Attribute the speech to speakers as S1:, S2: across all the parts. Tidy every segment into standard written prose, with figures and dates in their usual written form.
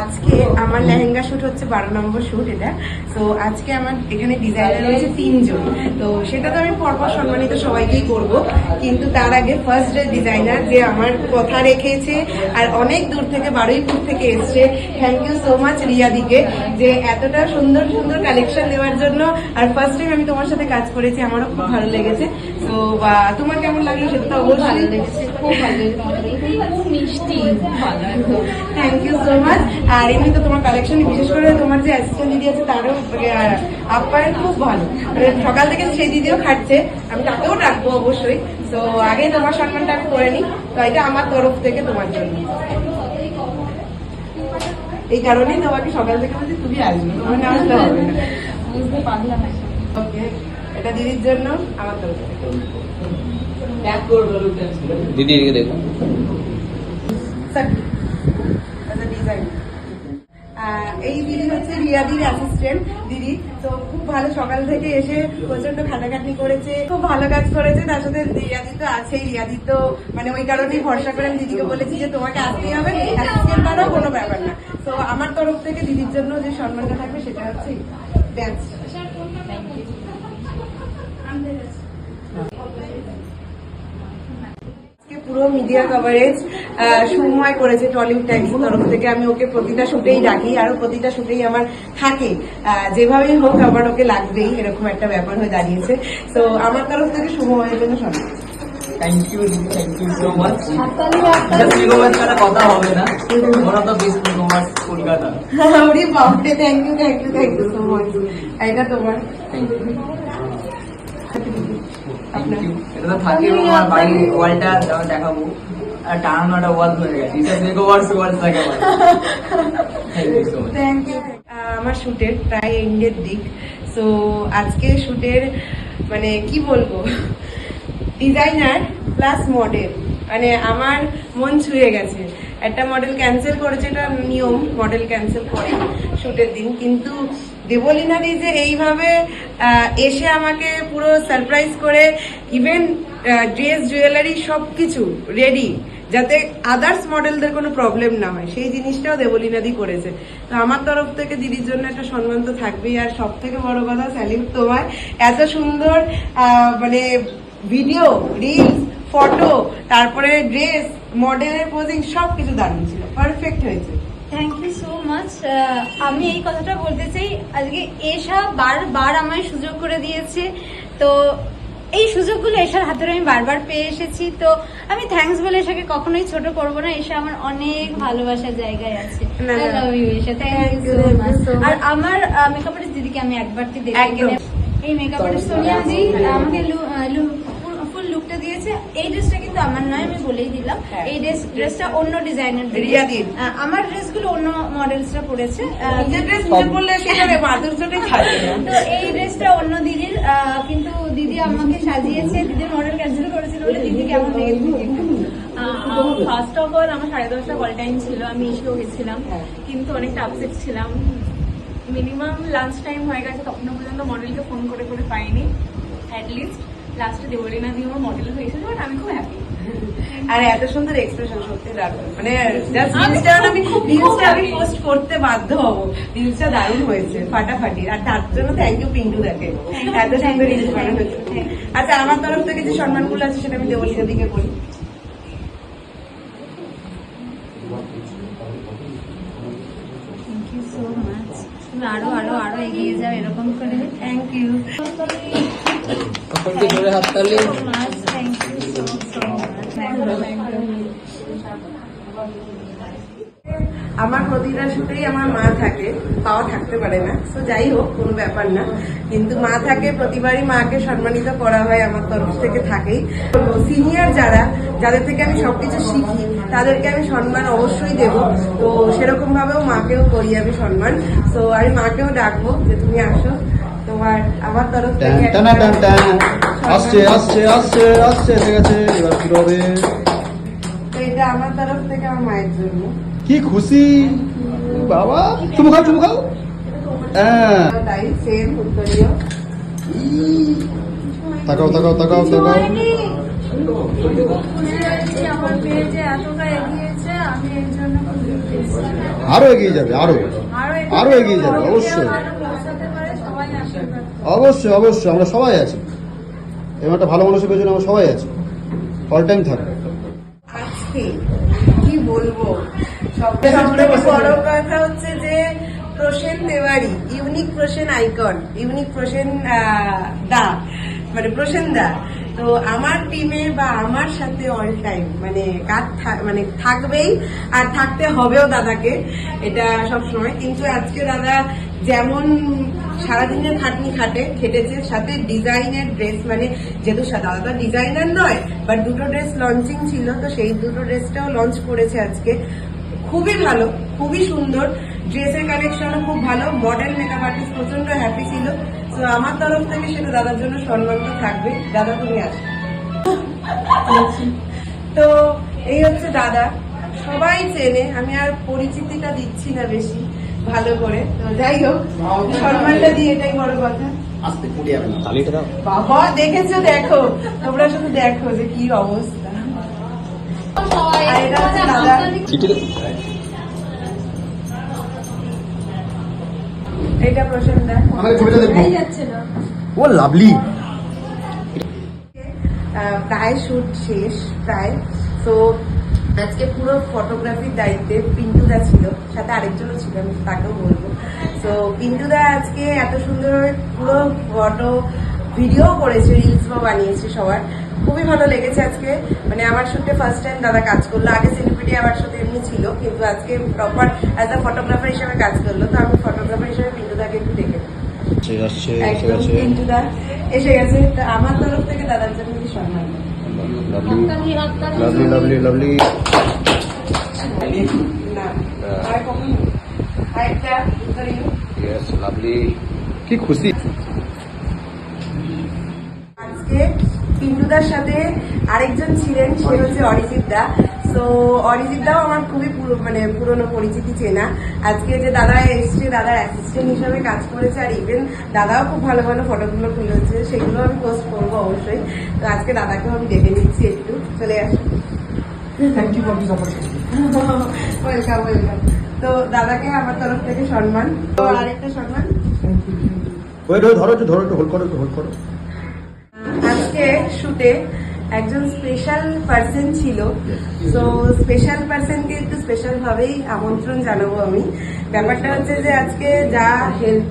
S1: আজকে আমার লেহেঙ্গা শুট হচ্ছে 12 নম্বর শুট এটা। তো আজকে আমার এখানে ডিজাইনার রয়েছে 3 জন। তো সেটা তো আমি পরপর সম্মানিত সবাইকেই করব, কিন্তু তার আগে ফার্স্ট যে ডিজাইনার যে আমার কথা রেখেছে আর অনেক দূর থেকে বারুইপুর থেকে এসছে, থ্যাংক ইউ সো মাচ রিয়াদিকে যে এতটা সুন্দর সুন্দর কালেকশন দেওয়ার জন্য। আর ফার্স্ট টাইম আমি তোমার সাথে কাজ করেছি, আমারও খুব ভালো লেগেছে। তো তোমার কেমন লাগলো সেটা তো অবশ্যই ভালো লেগেছে, খুব ভালো লেগেছে, খুব মিষ্টি, থ্যাংক ইউ সো মাচ। আর এমনি তো তোমার কালেকশন, বিশেষ করে তোমার যে অ্যাসিস্ট্যান্ট দিদি আছে তারও আপ্যায়ন খুব ভালো, সকাল থেকে সেই দিদিও খাটছে, আমি তাকেও রাখবো অবশ্যই। তো আগে তোমার সম্মানটা আমি করে নিই, তো এটা আমার তরফ থেকে তোমার জন্য। এই কারণেই তোমাকে সকাল থেকে বলছি তুমি আসবে, তোমার না আসলে হবে না, বুঝতে পারলাম। ওকে, এটা দিদির জন্য আমার তরফ থেকে।
S2: দিদি এদিকে দেখো।
S1: এই দিদি হচ্ছে রিয়াদির অ্যাসিস্ট্যান্ট দিদি। তো খুব ভালো, সকাল থেকে এসে প্রচন্ড খাটাখাটনি করেছে, খুব ভালো কাজ করেছে। তার সাথে রিয়াদি তো আছেই, রিয়াদি তো মানে ওই কারণেই ভরসা করে আমি দিদিকে বলেছি যে তোমাকে আসতেই হবে, অ্যাসিস্ট্যান্ট বানাও, কোনো ব্যাপার না। তো আমার তরফ থেকে দিদির জন্য যে সম্মানটা থাকবে সেটা হচ্ছে ড্যান্স। পুরো মিডিয়া কভারেজ সুময় করেছে টলিউড টাইমস তরফ থেকে। আমি ওকে প্রতিটা শুটেই ডাকি, আর প্রতিটা শুটেই আমার থাকে, যেভাবেই হোক আমার ওকে লাগবেই, এরকম একটা ব্যাপার হয়ে দাঁড়িয়েছে। তো আমার তরফ থেকে শুভময়ের জন্য সবাই
S2: থ্যাংক ইউ সো মাচ। ছাড়া কথা হবে না, ওরা তো বেস্ট তোমার কলকাতা।
S1: ওরে বাপরে, থ্যাংক ইউ সো মাচ। এটা তোমার
S2: এটা তো থাকে আমার বাড়ির ওয়ালটা দেখাবো, আর টানানোটা ওয়াল হয়ে গেছে,
S1: থ্যাংক ইউ। আমার শুটের প্রায় এন্ডের দিক। সো আজকে শুটের মানে কি বলবো, ডিজাইনার প্লাস মডেল, মানে আমার মন ছুঁয়ে গেছে। একটা মডেল ক্যান্সেল করেছে, এটা নিয়ম, মডেল ক্যান্সেল করে শুটের দিন, কিন্তু দেবলীনা দি যে এইভাবে এসে আমাকে পুরো সারপ্রাইজ করে, ইভেন ড্রেস জুয়েলারি সবকিছু রেডি, যাতে আদার্স মডেলদের কোনো প্রবলেম না হয়, সেই জিনিসটাও দেবলীনা দি করেছে। তো আমার তরফ থেকে দিদির জন্য একটা সম্মান তো থাকবেই। আর সব থেকে বড় কথা, স্যালিউট তোমায়, এত সুন্দর মানে ভিডিও, রিলস, ফটো, তারপরে ড্রেস, মডেলের পোজিং সবকিছু দারুণ ছিল, পারফেক্ট হয়েছে।
S3: Thank you so much. আমি এই কথাটা বলতে চাই, আজকে এশা বারবার আমায় সুযোগ করে দিয়েছে। তো এই সুযোগগুলো এশার হাতে আমি বারবার পেয়ে এসেছি। তো আমি থ্যাঙ্কস বলে এশাকে কখনোই ছোট করব না। এশা আমার অনেক ভালোবাসার জায়গায় আছে। I love you Esha, thank you so much. আর আমার মেকআপ আর্টিস্ট দিদিকে আমি একবার দেখে, এই মেকআপ আর্টিস্ট সোনিয়া জি আমাকে ফুল লুকটা দিয়েছে। এই ড্রেসটা কিন্তু আমার নয়, আমি বলেই দিলাম। এই ড্রেসটা অন্য ডিজাইনার
S1: রিয়াদির।
S3: আমার ড্রেসগুলো অন্য মডেলসরা পরেছে। তো এই ড্রেসটা অন্য দিদির, কিন্তু দিদি আমাকে সাজিয়েছে। দিদির মডেল ক্যান্সেল করেছিল বলে দিদি কেমন লেগেছে?
S4: ফার্স্ট অফ অল আমার 10:30 কল টাইম ছিল, আমি ইস্যু গেছিলাম, কিন্তু অনেকটা আপসেট ছিলাম। মিনিমাম লাঞ্চ টাইম হয়ে গেছে, তখনও পর্যন্ত মডেলকে ফোন করে পাইনি। অ্যাটলিস্ট লাস্টে দেবলীনা দিয়ে আমার মডেল হয়েছিল, বাট আমি খুব হ্যাপি।
S1: আর এত সুন্দর এক্সপ্রেশন, সত্যি দারুণ, মানে জাস্ট রিলসটা আমি পোস্ট করতে বাধ্য হবো। রিলসটা দারুণ হয়েছে, ফাটাফাটি। আর তার জন্য থ্যাংক ইউ পিন্টু দাকে, এত সুন্দর রিলস বানানো হয়েছে। আচ্ছা, আমার তরফ থেকে যে সম্মানগুলো আছে সেটা আমি দেবলীনা দিকে বলি।
S3: Thank you so much. তুমি আরো আরো আরো এগিয়ে যাও এরকম করে।
S1: Thank you.
S2: হাততালি।
S3: Thank you so much.
S1: আমার প্রতিটা শুটেই আমার মা থাকে, পাওয়া থাকতে পারে না। তো যাই হোক, কোনো ব্যাপার না, কিন্তু মা থাকে, প্রতিবারই মাকে সম্মানিত করা হয়, আমার তরফ থেকে থাকেই। সিনিয়র যাদের থেকে আমি সবকিছু শিখি, তাদেরকে আমি সম্মান অবশ্যই দেব। তো সেরকম ভাবেও মাকেও করি আমি সম্মান। তো আমি মাকেও ডাকবো যে তুমি আসো, তোমার আমার তরফ থেকে তো এটা আমার তরফ থেকে আমার মায়ের জন্য।
S5: কি খুশি বাবা, চুমু খাও।
S1: তাই সেম উত্তরীয়।
S5: তাকাও।
S3: আমার মেয়ে যে এতটা এগিয়েছে, আমি এর জন্য খুব interested।
S5: আরো এগিয়ে যাবে, আরো এগিয়ে যাবে, অবশ্যই
S3: আরো পৌঁছাতে পারে, সবাই আশীর্বাদ করুন।
S5: অবশ্যই অবশ্যই, আমরা সবাই আছি, এরকম একটা ভালো মানুষের পেছনে আমরা সবাই আছি, অল টাইম থাকবে।
S1: আজকে কি বলবো, সবথেকে বড় কথা হচ্ছে যে প্রসেন তেওয়ারি, ইউনিক প্রসেন আইকন, ইউনিক প্রসেন দা, মানে প্রসেন দা। তো আমার টিমে বা আমার সাথে অল টাইম মানে মানে থাকবেই আর থাকতে হবেও দাদাকে, এটা সব সময়। কিন্তু আজকে দাদা যেমন সারাদিনের খেটেছে, সাথে ডিজাইনের ড্রেস, মানে যেহেতু দাদা ডিজাইনার নয়, বাট দুটো ড্রেস লঞ্চিং ছিল, তো সেই দুটো ড্রেসটাও লঞ্চ করেছে আজকে। খুবই ভালো, খুবই সুন্দর, ড্রেসের কালেকশনও খুব ভালো, মডেল মেকআপ আর্টিস্ট প্রচন্ড হ্যাপি ছিল। তো আমার তরফ থেকে সেটা দাদার জন্য সম্মান তো থাকবে। দাদা তুমি আসো। তো এই হচ্ছে দাদা, সবাই চেনে, আমি আর পরিচিতিটা দিচ্ছি না বেশি ভালো করে। তো যাই হোক, সম্মানটা দিয়ে এটাই বড় কথা।
S5: আস্তে কুড়িয়ে যাবে না, তালিটা দাও।
S1: বাবা দেখেছো, দেখো তোমরা শুধু দেখো যে কি অবস্থা। আর এটা হচ্ছে দাদা, এটা প্রসেনদা।
S5: আমাকে ছবিটা দেখবো।
S3: এই যাচ্ছে না।
S5: ও লাভলি।
S1: প্রায় শুট শেষ প্রায়। তো আজকে পুরো ফটোগ্রাফির দায়িত্বে পিন্টুদা ছিল, সাথে আরেকজনও ছিল, আমি তাকেও বলবো। তো পিন্টুদা আজকে এত সুন্দর পুরো ফটো ভিডিও করেছে, রিলস বানিয়েছে সবার, খুবই ভালো লেগেছে আজকে। মানে আমার শুটে ফার্স্ট টাইম দাদা কাজ করলো, আগে সেলিব্রিটি আমার সাথে এমনি ছিল, কিন্তু আজকে প্রপার অ্যাজ আ ফটোগ্রাফার হিসেবে কাজ করলো। তো আমি ফটোগ্রাফার হিসেবে পিন্টুদাকে একটু দেখে একদম পিন্টুদা এসে গেছে। তো আমার তরফ থেকে দাদার জন্য কি সম্মান।
S5: Lovely lovely lovely.
S1: না আর কখনো আরেকটা
S5: ইয়েস লাভলি, কি খুশি।
S1: আজকে পিন্টুদার সাথে আরেকজন ছিলেন, সে হচ্ছে অরিজিৎ দা। তো অরিজিৎ দাও আমার খুবই মানে পুরনো পরিচিতি, চেনা। আজকে যে দাদা এসছে, দাদার অ্যাসিস্ট্যান্ট হিসাবে কাজ করেছে, আর ইভেন দাদাও খুব ভালো ভালো ফটোগুলো তুলেছে, সেগুলো আমি পোস্ট করবো অবশ্যই। তো আজকে দাদাকেও আমি ডেকে নিচ্ছি, একটু চলে আসি।
S2: Thank you for this opportunity.
S1: Welcome welcome. তো দাদাকে আমার তরফ থেকে সম্মান। তো আরেকটা সম্মান,
S5: ওই ধরো একটু, ধরো একটু, হোল্ড করো, একটু হোল্ড করো।
S1: আজকে শুটে একজন স্পেশাল পার্সন ছিল। তো স্পেশাল পার্সনকে একটু স্পেশাল ভাবেই আমন্ত্রণ জানাবো আমি। ব্যাপারটা হচ্ছে যে আজকে যা হেল্প,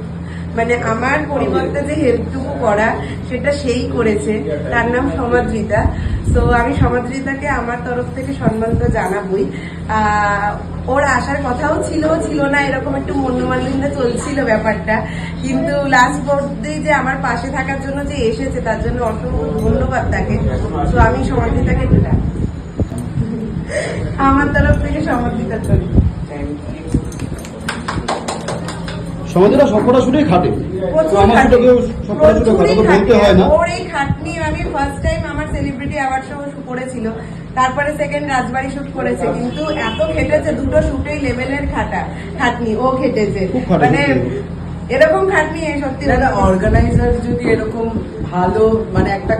S1: মানে আমার পরিবর্তে যে হেল্পটুকু করা, সেটা সেই করেছে। তার নাম সমাদৃতা। তো আমি সমাদৃতাকে আমার তরফ থেকে সম্মান তো জানাবই। ওর আসার কথাও ছিল না, এরকম একটু মনোমালিন্য চলছিল ব্যাপারটা, কিন্তু লাস্ট অবধি যে আমার পাশে থাকার জন্য যে এসেছে, তার জন্য অসংখ্য ধন্যবাদ তাকে। তো আমি সমাদৃতাকে একটু ডাকি আমার তরফ থেকে সমাদৃতার জন্য।
S5: সমাজেরা সবকটা শুটেই খাটে,
S1: প্রচুর
S5: আমার
S1: খাটনি,
S5: শুটেও সবকটা শুটে খাটে, তো বলতে হয় না।
S1: ওর এই খাটনি, আমি ফার্স্ট টাইম আমার সেলিব্রিটি অ্যাওয়ার্ড শো করেছিল, তারপরে সেকেন্ড রাজবাড়ি শুট করেছে, কিন্তু এত খেটেছে, দুটো শুটেই লেভেলের খাটনি ও খেটেছে।
S5: খুব খাটে,
S1: মানে এরকম খাটনি সত্যি
S2: দাদা অর্গানাইজার যদি এরকম ভালো, মানে একটা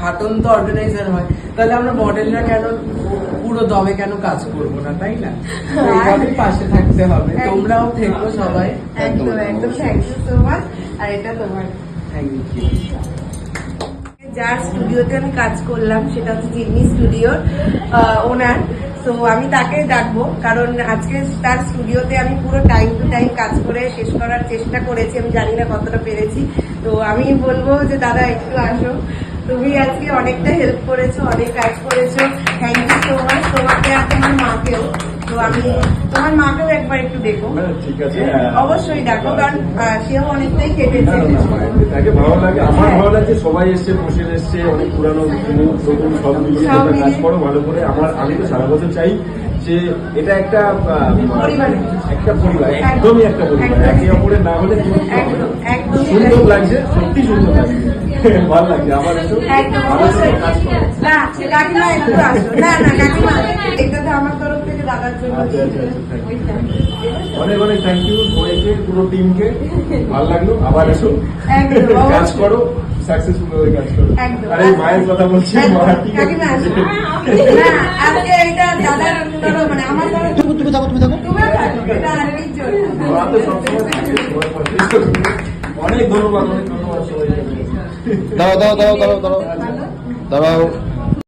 S2: খাটন্ত অর্গানাইজার হয়, তাহলে আমরা মডেলরা কেন পুরো দমে কেন কাজ করবো না, তাই না? এইভাবেই পাশে থাকতে হবে। তোমরাও থেকো সবাই।
S1: একদম একদম, থ্যাংক ইউ সো মাচ। আর এটা তোমার,
S2: থ্যাংক ইউ।
S1: যার স্টুডিওতে আমি কাজ করলাম, সেটা হচ্ছে জিম্মি স্টুডিওর ওনার। তো আমি তাকে ডাকবো, কারণ আজকে তার স্টুডিওতে আমি পুরো টাইম টু টাইম কাজ করে শেষ করার চেষ্টা করেছি, আমি জানি না কতটা পেরেছি। তো আমি বলবো যে দাদা একটু আসো, তুমি আজকে অনেকটা হেল্প করেছো, অনেক কাজ করেছো, থ্যাংক ইউ সো মাচ। তোমাকে আর তোমার মাকেও। তো আমি তোমার মাকেও একবার একটু দেখো।
S6: ঠিক আছে,
S1: অবশ্যই ডাকো, কারণ সেও অনেকটাই কেটেছে।
S6: তাকে ভালো লাগে, আমার ভালো লাগছে, সবাই এসছে, বসে এসছে, অনেক পুরানো নতুন সব মিলিয়ে
S1: সব
S6: তোমরা কাজ
S1: মিলিয়ে।
S6: করো ভালো করে। আমি তো সারা বছর চাই যে এটা একটা
S1: পরিবার,
S6: একটা পরিবার, একদমই একটা পরিবার, একে অপরের না হলে কি হবে?
S1: একদম একদম
S6: সুন্দর লাগছে, সত্যি সুন্দর লাগছে, ভালো লাগছে। আমার এসব
S1: একদম
S6: ভালো করে কাজ করো।
S1: না কাকিমা একটু আসো, না কাকিমা, এটা তো আমার তরফ থেকে দাদার জন্য।
S6: আচ্ছা, thank you. অনেক অনেক থ্যাংক ইউ সবাইকে, পুরো টিমকে, ভালো লাগলো। আবার এসো,
S1: একদম,
S6: কাজ
S1: অবশ্যই।
S6: করো। সাকসেসফুল হয়ে কাজ করো।
S1: একদম।
S6: আর এই মায়ের কথা বলছি, মা ঠিক আছে।
S1: কাকিমা আসো। না, আজকে এটা দাদার ধরো মানে আমার ধরো
S5: তুমি থাকো তুমি থাকো
S1: তুমিও থাকো, এটা আরেকই জন্য।
S6: মা তো সবসময় থাকে, সবার পাশে। অনেক ধন্যবাদ সবাইকে।
S5: দাঁড়াও